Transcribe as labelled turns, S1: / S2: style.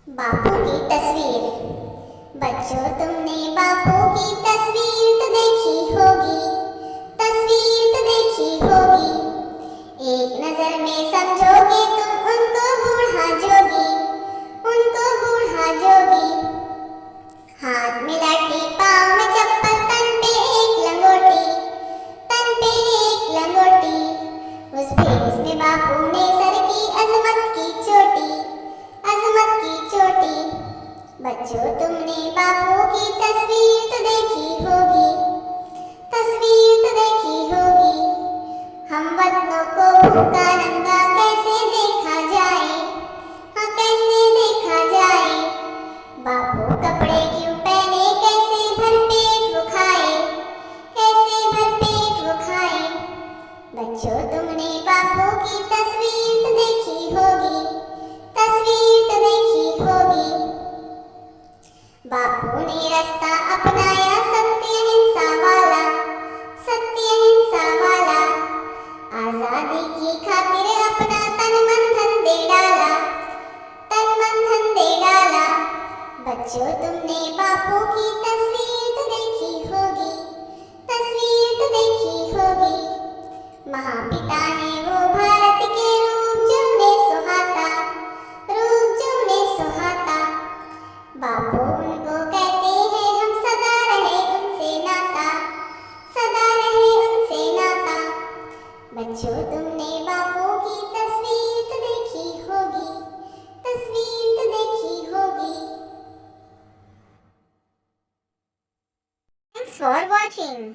S1: बापू की तस्वीर। बच्चों तुमने बापू की तस्वीर तो देखी होगी, तस्वीर तो देखी होगी। एक नजर में समझोगे तुम उनको बूढ़ा जोगी, उनको बूढ़ा जोगी। हाथ में लाठी पाँव में चप्पल, तन पे एक लंगोटी, तन पे एक लंगोटी। उस भेष में बापू ने सर की अजमत की चोटी, अजमत की चोटी। बच्चों तुमने बापू की तस्वीर तो देखी होगी, तस्वीर तो देखी होगी। हम वतनों को भूखा नंगा कैसे देखा जाए, हाँ कैसे देखा जाए। बापू कपड़े क्यों पहने, कैसे भरपेट वो खाए, कैसे भरपेट वो खाए। बच्चों तुमने बापू की तस्वीर तो देखी होगी, तस्वीर तो देखी होगी। बापू ने रास्ता अपनाया सत्य अहिंसा वाला, सत्य अहिंसा वाला। आजादी की खातिर अपना तन मन धन दे डाला, तन मन धन दे डाला। बच्चों तुमने बापू की तस्वीर तो देखी होगी, तस्वीर तो देखी होगी। महापिता ने वो भारत के रूप जो उन्हें सुहाता, रूप जो उन्हें सुहाता। बापू उनको कहते हैं हम सदा रहे उनसे नाता, सदा रहे उनसे नाता। बच्चों तुमने बापू की तस्वीर तो देखी होगी, तस्वीर तो देखी होगी। Thanks for watching.